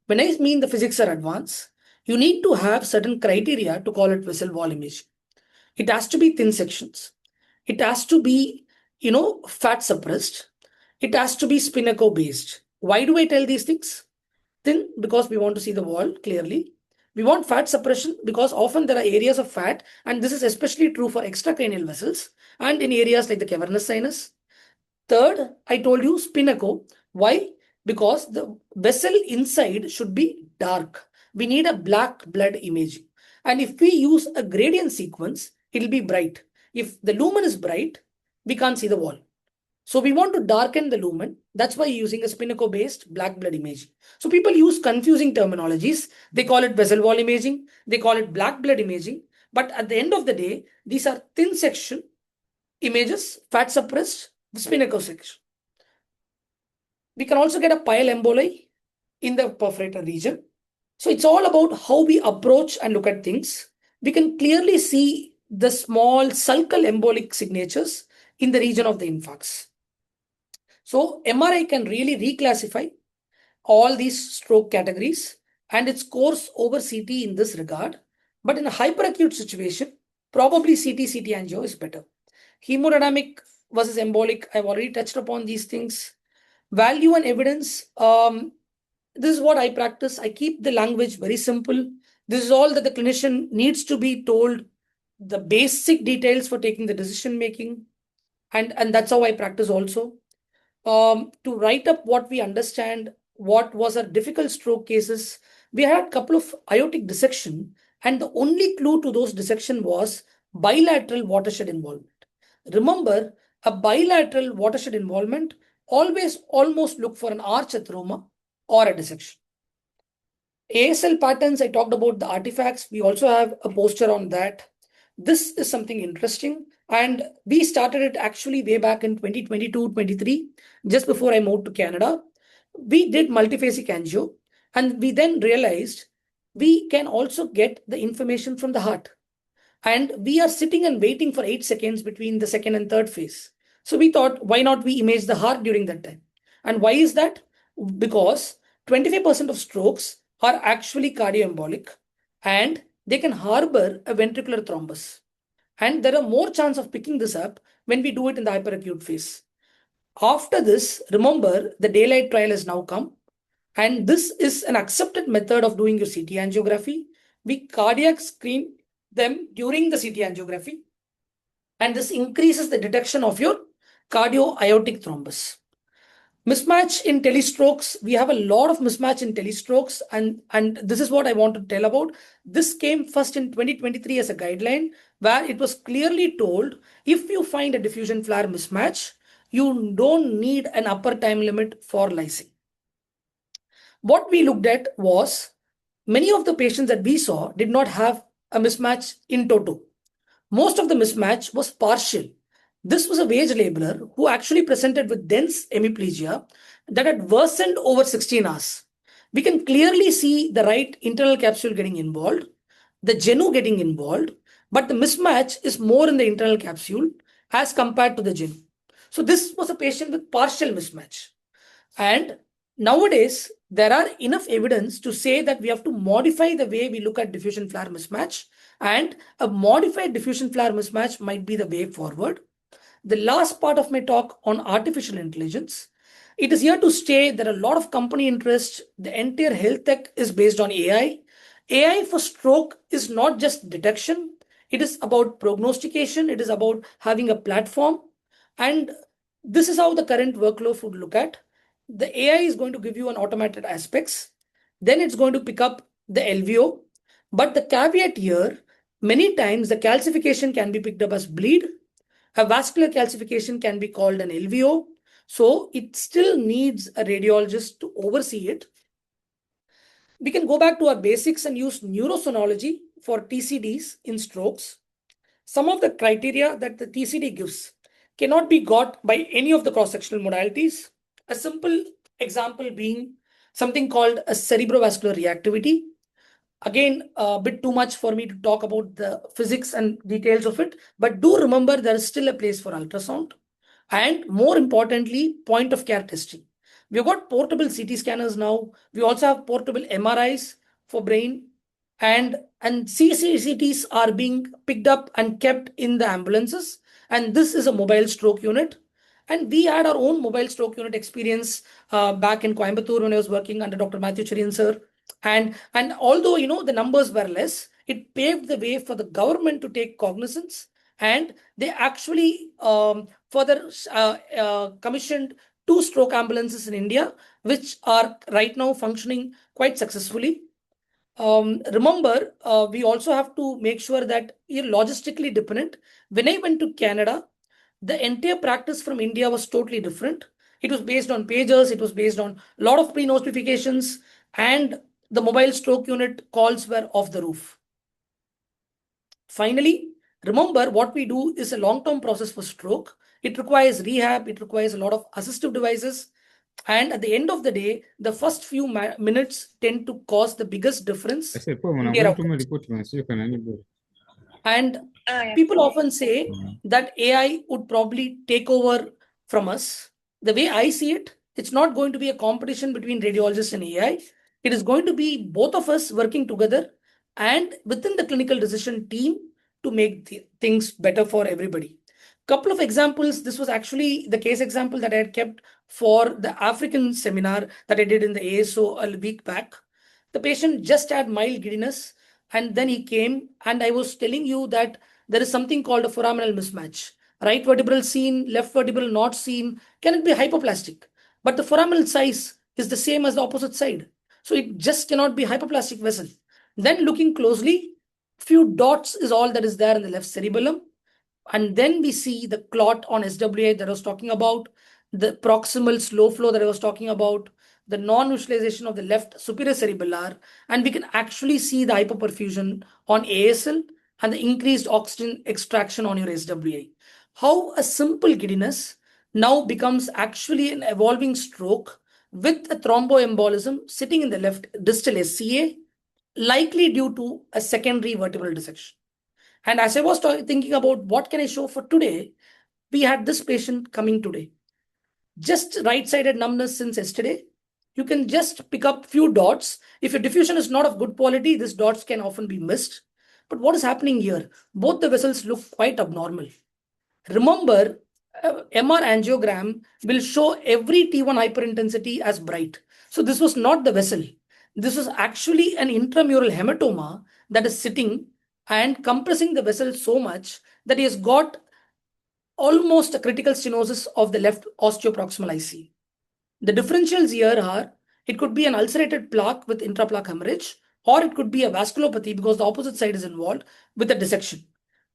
When I mean the physics are advanced, you need to have certain criteria to call it vessel wall imaging. It has to be thin sections. It has to be, fat suppressed. It has to be spinnaker based. Why do I tell these things? Thin, because we want to see the wall clearly. We want fat suppression because often there are areas of fat, and this is especially true for extracranial vessels and in areas like the cavernous sinus. Third, I told you spinnaker. Why? Because the vessel inside should be dark. We need a black blood imaging. And if we use a gradient sequence, it'll be bright. If the lumen is bright, we can't see the wall. So we want to darken the lumen. That's why using a spinnaker-based black blood imaging. So people use confusing terminologies. They call it vessel wall imaging. They call it black blood imaging. But at the end of the day, these are thin section images, fat suppressed, the spinnaker section. We can also get a pile emboli in the perforator region. So it's all about how we approach and look at things. We can clearly see the small sulcal embolic signatures in the region of the infarcts. So MRI can really reclassify all these stroke categories and it scores over CT in this regard. But in a hyperacute situation, probably CT angio is better. Hemodynamic versus embolic, I've already touched upon these things. Value and evidence. This is what I practice. I keep the language very simple. This is all that the clinician needs to be told, the basic details for taking the decision making. And that's how I practice also. To write up what we understand, what was our difficult stroke cases. We had a couple of aortic dissection, and the only clue to those dissection was bilateral watershed involvement. Remember, a bilateral watershed involvement always almost look for an arch atheroma or a dissection. ASL patterns, I talked about the artifacts. We also have a poster on that. This is something interesting. And we started it actually way back in 2022-23, just before I moved to Canada. We did multiphasic angio, and we then realized we can also get the information from the heart. And we are sitting and waiting for 8 seconds between the second and third phase. So we thought, why not we image the heart during that time? And why is that? Because 25% of strokes are actually cardioembolic and they can harbor a ventricular thrombus. And there are more chance of picking this up when we do it in the hyperacute phase. After this, remember, the daylight trial has now come. And this is an accepted method of doing your CT angiography. We cardiac screen them during the CT angiography. And this increases the detection of your cardio-aortic thrombus. Mismatch in telestrokes. We have a lot of mismatch in telestrokes. And this is what I want to tell about. This came first in 2023 as a guideline where it was clearly told if you find a diffusion flare mismatch, you don't need an upper time limit for lysing. What we looked at was many of the patients that we saw did not have a mismatch in toto. Most of the mismatch was partial. This was a wage laborer who actually presented with dense hemiplegia that had worsened over 16 hours. We can clearly see the right internal capsule getting involved, the genu getting involved, but the mismatch is more in the internal capsule as compared to the genu. So this was a patient with partial mismatch. And nowadays, there are enough evidence to say that we have to modify the way we look at diffusion flare mismatch, and a modified diffusion flare mismatch might be the way forward. The last part of my talk on artificial intelligence. It is here to stay. There are a lot of company interest. The entire health tech is based on AI. AI for stroke is not just detection, it is about prognostication, it is about having a platform. And this is how the current workload would look at. The AI is going to give you an automated aspects, then it's going to pick up the LVO. But the caveat here, many times the calcification can be picked up as bleed. A vascular calcification can be called an LVO. So it still needs a radiologist to oversee it. We can go back to our basics and use neurosonology for TCDs in strokes. Some of the criteria that the TCD gives cannot be got by any of the cross-sectional modalities. A simple example being something called a cerebrovascular reactivity. Again, a bit too much for me to talk about the physics and details of it, but do remember there is still a place for ultrasound. And more importantly, point of care testing. We've got portable CT scanners now. We also have portable MRIs for brain, and CCTs are being picked up and kept in the ambulances. And this is a mobile stroke unit. And we had our own mobile stroke unit experience back in Coimbatore when I was working under Dr. Matthew Cherian sir. And although the numbers were less, it paved the way for the government to take cognizance, and they actually further commissioned two stroke ambulances in India, which are right now functioning quite successfully. Remember, we also have to make sure that you're logistically dependent. When I went to Canada, the entire practice from India was totally different. It was based on pagers, it was based on a lot of pre-notifications, and the mobile stroke unit calls were off the roof. Finally, remember what we do is a long-term process for stroke. It requires rehab, it requires a lot of assistive devices. And at the end of the day, the first few minutes tend to cause the biggest difference Ese po in their mwanangu tuma outcomes. ripoti unasio nani bure. And people often say that AI would probably take over from us. The way I see it, it's not going to be a competition between radiologists and AI. It is going to be both of us working together and within the clinical decision team to make things better for everybody. Couple of examples. This was actually the case example that I had kept for the African seminar that I did in the ASO a week back. The patient just had mild giddiness, and then he came, and I was telling you that there is something called a foraminal mismatch. Right vertebral seen, left vertebral not seen. Can it be hypoplastic? But the foraminal size is the same as the opposite side. So it just cannot be hypoplastic vessel. Then looking closely, few dots is all that is there in the left cerebellum. And then we see the clot on SWA that I was talking about, the proximal slow flow that I was talking about, the non-visualization of the left superior cerebellar, and we can actually see the hypoperfusion on ASL and the increased oxygen extraction on your SWA. How a simple giddiness now becomes actually an evolving stroke with a thromboembolism sitting in the left distal SCA, likely due to a secondary vertebral dissection. And as I was thinking about what can I show for today, we had this patient coming today. Just right-sided numbness since yesterday. You can just pick up few dots. If your diffusion is not of good quality, these dots can often be missed. But what is happening here? Both the vessels look quite abnormal. Remember, MR angiogram will show every T1 hyperintensity as bright. So this was not the vessel. This was actually an intramural hematoma that is sitting and compressing the vessel so much that he has got almost a critical stenosis of the left osteoproximal IC. The differentials here are, it could be an ulcerated plaque with intraplaque hemorrhage, or it could be a vasculopathy because the opposite side is involved with a dissection.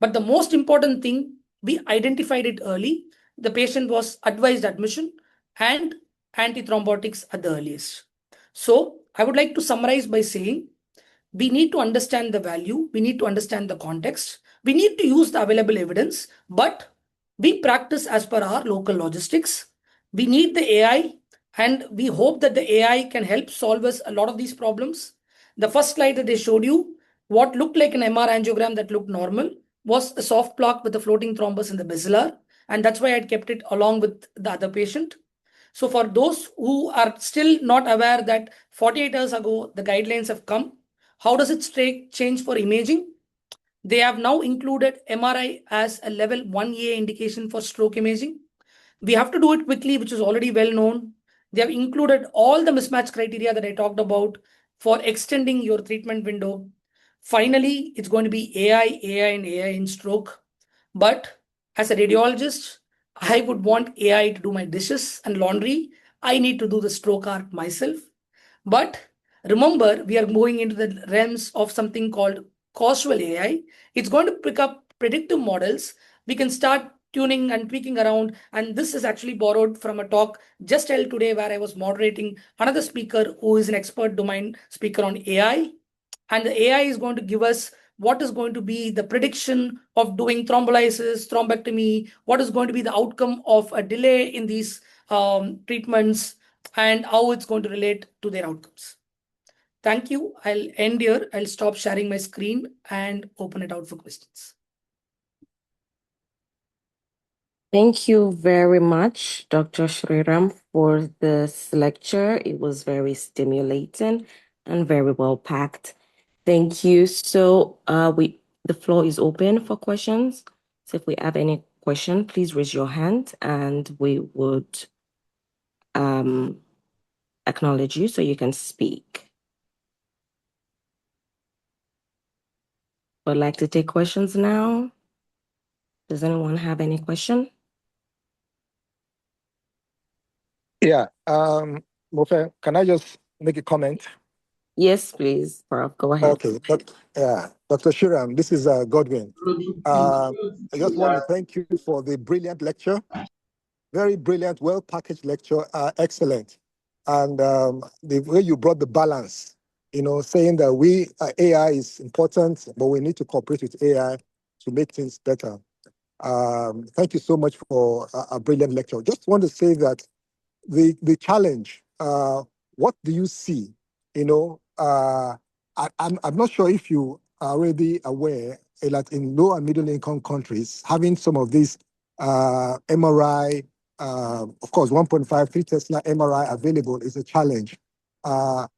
But the most important thing, we identified it early. The patient was advised admission and antithrombotics at the earliest. So I would like to summarize by saying, we need to understand the value, we need to understand the context, we need to use the available evidence, but we practice as per our local logistics. We need the AI, and we hope that the AI can help solve us a lot of these problems. The first slide that they showed you, what looked like an MR angiogram that looked normal, was a soft plaque with a floating thrombus in the basilar, and that's why I kept it along with the other patient. So for those who are still not aware that 48 hours ago the guidelines have come, how does it change for imaging? They have now included MRI as a level 1A indication for stroke imaging. We have to do it quickly, which is already well known. They have included all the mismatch criteria that I talked about for extending your treatment window. Finally, it's going to be AI, and AI in stroke. But as a radiologist, I would want AI to do my dishes and laundry. I need to do the stroke art myself. But remember, we are moving into the realms of something called causal AI. It's going to pick up predictive models. We can start tuning and tweaking around. And this is actually borrowed from a talk just held today where I was moderating another speaker who is an expert domain speaker on AI. And the AI is going to give us what is going to be the prediction of doing thrombolysis, thrombectomy, what is going to be the outcome of a delay in these treatments, and how it's going to relate to their outcomes. Thank you. I'll end here. I'll stop sharing my screen and open it out for questions. Thank you very much, Dr. Shriram, for this lecture. It was very stimulating and very well packed. Thank you. So the floor is open for questions. So if we have any question, please raise your hand and we would acknowledge you so you can speak. Would like to take questions now. Does anyone have any question? Yeah, Mofe, can I just make a comment? Yes, please, Prof. Go ahead. Okay, Dr. Shriram, this is Godwin. I just want to thank you for the brilliant lecture. Very brilliant, well-packaged lecture, excellent. And the way you brought the balance, saying that AI is important, but we need to cooperate with AI to make things better. Thank you so much for a brilliant lecture. Just want to say that the challenge, what do you see? I'm not sure if you are already aware that in low and middle income countries, having some of these MRI, of course, 1.5, 3 Tesla MRI available is a challenge. Do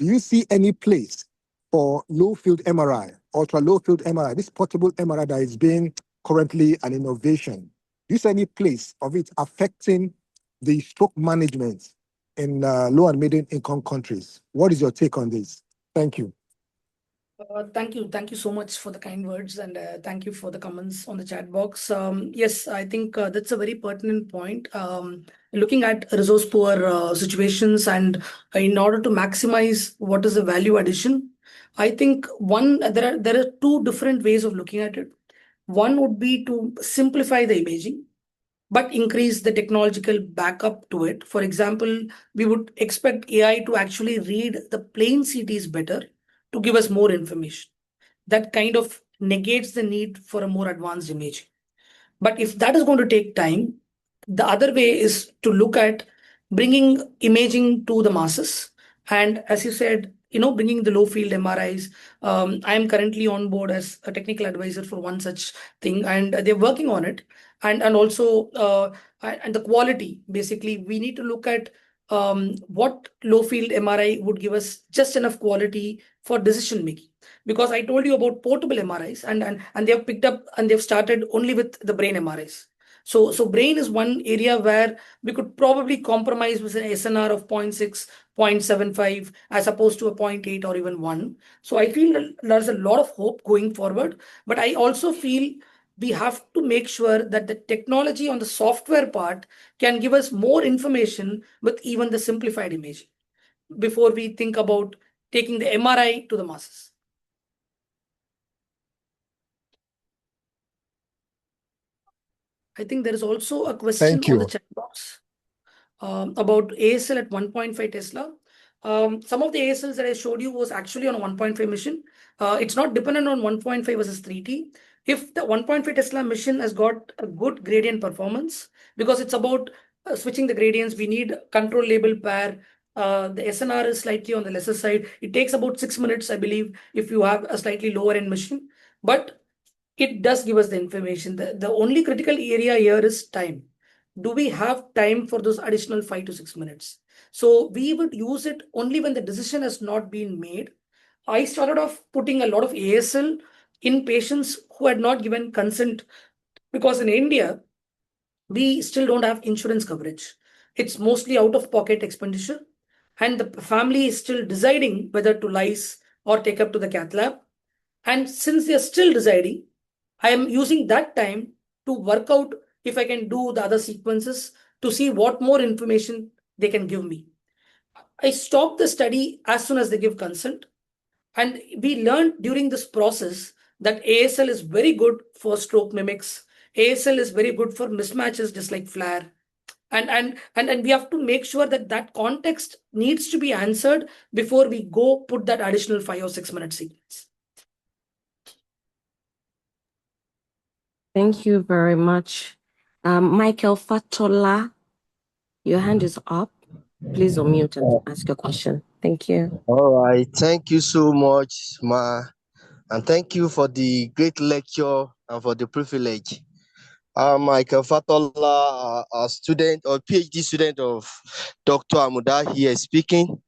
you see any place for low field MRI, ultra low field MRI, this portable MRI that is being currently an innovation? Do you see any place of it affecting the stroke management in low and middle income countries? What is your take on this? Thank you. Thank you. Thank you so much for the kind words, and thank you for the comments on the chat box. Yes, I think that's a very pertinent point. Looking at resource poor situations, and in order to maximize what is the value addition, I think there are two different ways of looking at it. One would be to simplify the imaging, but increase the technological backup to it. For example, we would expect AI to actually read the plain CTs better to give us more information. That kind of negates the need for a more advanced imaging. But if that is going to take time, the other way is to look at bringing imaging to the masses. And as you said, bringing the low field MRIs. I am currently on board as a technical advisor for one such thing, and they're working on it. And also, and the quality, basically, we need to look at what low field MRI would give us just enough quality for decision making. Because I told you about portable MRIs, and they have picked up and they've started only with the brain MRIs. So brain is one area where we could probably compromise with an SNR of 0.6, 0.75 as opposed to a 0.8 or even 1. So I feel that there's a lot of hope going forward, but I also feel we have to make sure that the technology on the software part can give us more information with even the simplified imaging before we think about taking the MRI to the masses. I think there is also a question Thank on the you. chat box about ASL at 1.5 Tesla. Some of the ASLs that I showed you was actually on a 1.5 mission. It's not dependent on 1.5 versus 3T. If the 1.5 Tesla mission has got a good gradient performance, because it's about switching the gradients, we need control label pair. The SNR is slightly on the lesser side. It takes about 6 minutes, I believe, if you have a slightly lower end machine. But it does give us the information. The only critical area here is time. Do we have time for those additional 5 to 6 minutes? So we would use it only when the decision has not been made. I started off putting a lot of ASL in patients who had not given consent, because in India, we still don't have insurance coverage. It's mostly out of pocket expenditure, and the family is still deciding whether to lice or take up to the cath lab. And since they are still deciding, I am using that time to work out if I can do the other sequences to see what more information they can give me. I stop the study as soon as they give consent. And we learned during this process that ASL is very good for stroke mimics. ASL is very good for mismatches, just like flare. And we have to make sure that that context needs to be answered before we go put that additional 5 or 6 minute sequence. Thank you very much. Michael Fatola, your hand is up. Please unmute and ask your question. Thank you. All right, thank you so much, Ma, and thank you for the great lecture and for the privilege. I'm Michael Fatola, a student or PhD student of Dr. Amuda here speaking.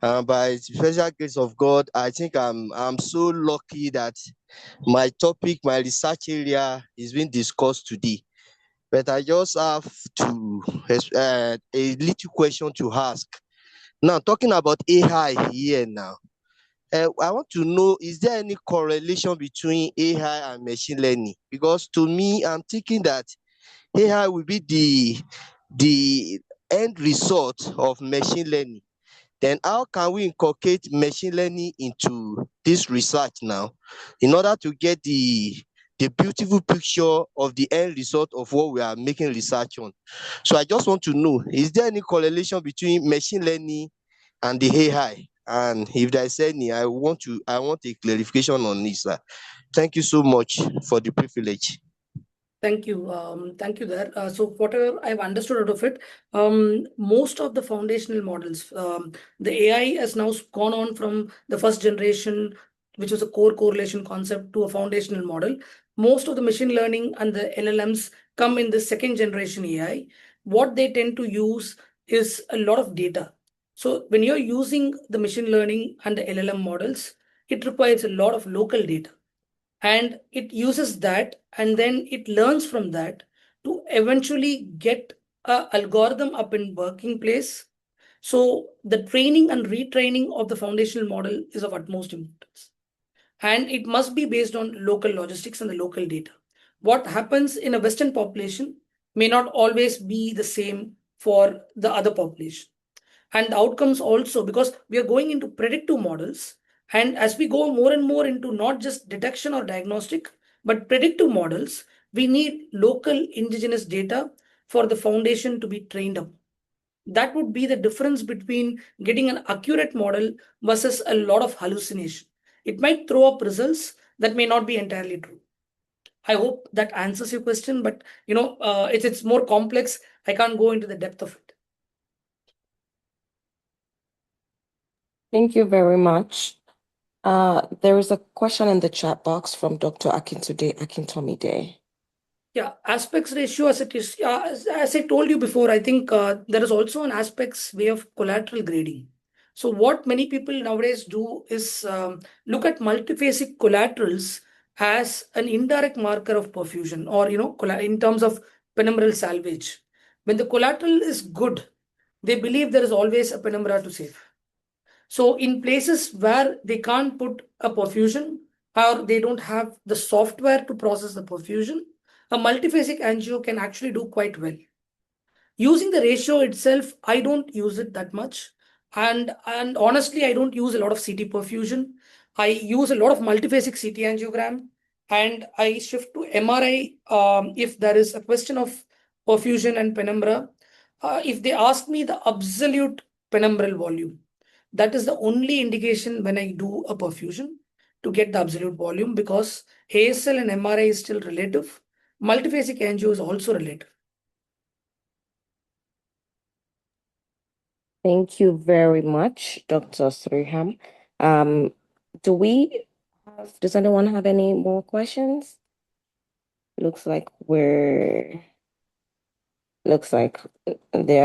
By the special grace of God, I think I'm so lucky that my topic, my research area is being discussed today. But I just have to a little question to ask. Now, talking about AI here now. I want to know, is there any correlation between AI and machine learning? Because to me, I'm thinking that AI will be the end result of machine learning. Then how can we inculcate machine learning into this research now in order to get the beautiful picture of the end result of what we are making research on? So I just want to know, is there any correlation between machine learning and the AI? And if there is any, I want a clarification on this. Thank you so much for the privilege. Thank you. Thank you there. So whatever I've understood out of it, most of the foundational models, the AI has now gone on from the first generation, which was a core correlation concept, to a foundational model. Most of the machine learning and the LLMs come in the second generation AI. What they tend to use is a lot of data. So when you're using the machine learning and the LLM models, it requires a lot of local data, and it uses that and then it learns from that to eventually get a algorithm up in working place. So the training and retraining of the foundational model is of utmost importance, and it must be based on local logistics and the local data. What happens in a western population may not always be the same for the other population, and the outcomes also, because we are going into predictive models. And as we go more and more into not just detection or diagnostic, but predictive models, we need local indigenous data for the foundation to be trained up. That would be the difference between getting an accurate model versus a lot of hallucination. It might throw up results that may not be entirely true. I hope that answers your question, but it's more complex. I can't go into the depth of it. Thank you very much. There is a question in the chat box from Dr. Akintomi Akintomide. Yeah, aspects ratio as it is. As I told you before, I think there is also an aspects way of collateral grading. So what many people nowadays do is look at multiphasic collaterals as an indirect marker of perfusion, or in terms of penumbral salvage. When the collateral is good, they believe there is always a penumbra to save. So in places where they can't put a perfusion, or they don't have the software to process the perfusion, a multiphasic angio can actually do quite well. Using the ratio itself, I don't use it that much. And honestly, I don't use a lot of CT perfusion. I use a lot of multiphasic CT angiogram, and I shift to MRI if there is a question of perfusion and penumbra. If they ask me the absolute penumbral volume, that is the only indication when I do a perfusion to get the absolute volume, because ASL and MRI is still relative. Multiphasic angio is also relative. Thank you very much, Dr. Shriram. Um, does anyone have any more questions? Looks like there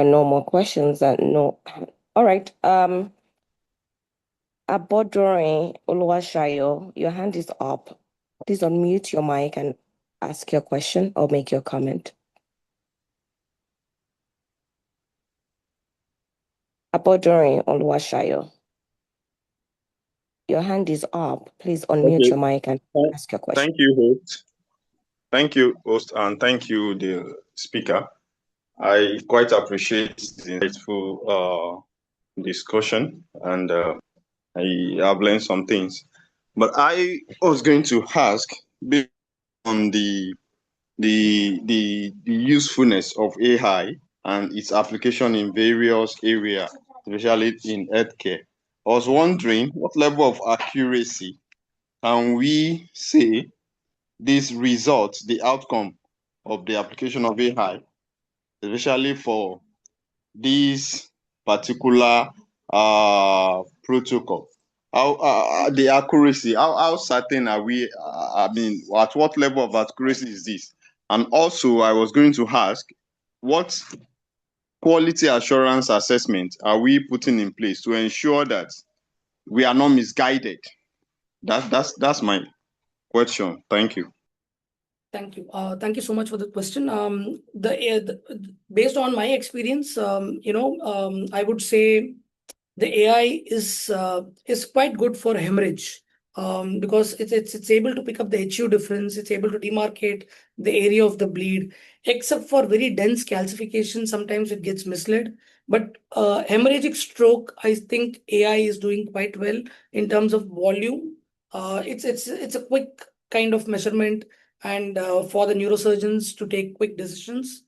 are no more questions and no. All right. Abodore Oluwashayo, your hand is up. Please unmute your mic and ask your question or make your comment. Abodori Oluwasayo, your hand is up. Please unmute Okay. your mic and ask your question. Thank you, host. Thank you, host, and thank you, the speaker. I quite appreciate the insightful discussion, and I have learned some things. But I was going to ask, based on the usefulness of AI and its application in various areas, especially in healthcare. I was wondering what level of accuracy can we say this result, the outcome of the application of AI, especially for this particular protocol. How the accuracy, how certain are we? I mean, at what level of accuracy is this? And also, I was going to ask, what quality assurance assessment are we putting in place to ensure that we are not misguided? That's my question. Thank you. Thank you. Thank you so much for the question. Based on my experience, I would say the AI is quite good for hemorrhage, because it's able to pick up the HU difference. It's able to demarcate the area of the bleed, except for very dense calcification. Sometimes it gets misled. But hemorrhagic stroke, I think AI is doing quite well in terms of volume. It's a quick kind of measurement, and for the neurosurgeons to take quick decisions.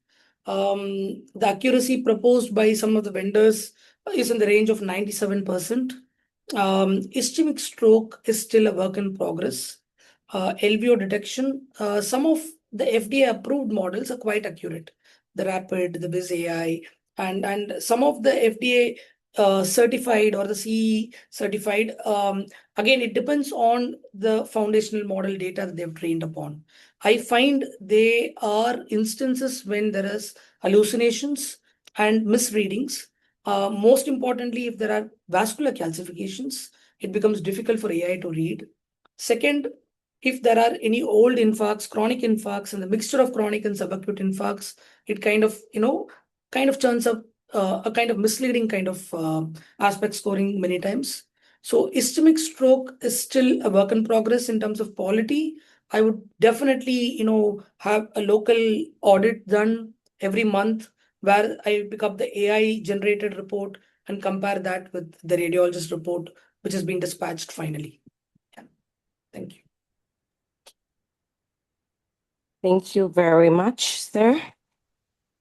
The accuracy proposed by some of the vendors is in the range of 97%. Ischemic stroke is still a work in progress. LVO detection, some of the FDA approved models are quite accurate. The Rapid, the Viz AI, and some of the FDA certified or the CE certified. Again, it depends on the foundational model data that they've trained upon. I find there are instances when there is hallucinations and misreadings. Most importantly, if there are vascular calcifications, it becomes difficult for AI to read. Second, if there are any old infarcts, chronic infarcts, and the mixture of chronic and subacute infarcts, it kind of turns up a kind of misleading kind of aspect scoring many times. So ischemic stroke is still a work in progress in terms of quality. I would definitely, have a local audit done every month where I pick up the AI generated report and compare that with the radiologist report, which has been dispatched finally. Yeah. Thank you. Thank you very much, sir.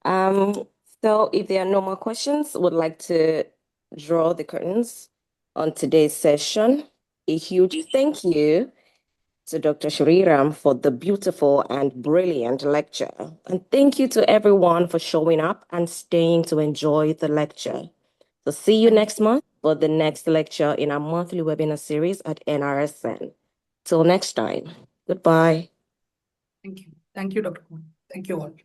So if there are no more questions, would like to draw the curtains on today's session. A huge thank you to Dr. Shriram for the beautiful and brilliant lecture. And thank you to everyone for showing up and staying to enjoy the lecture. So see you next month for the next lecture in our monthly webinar series at NRSN. Till next time, goodbye. Thank you. Thank you, Dr. Kumar. Thank you all.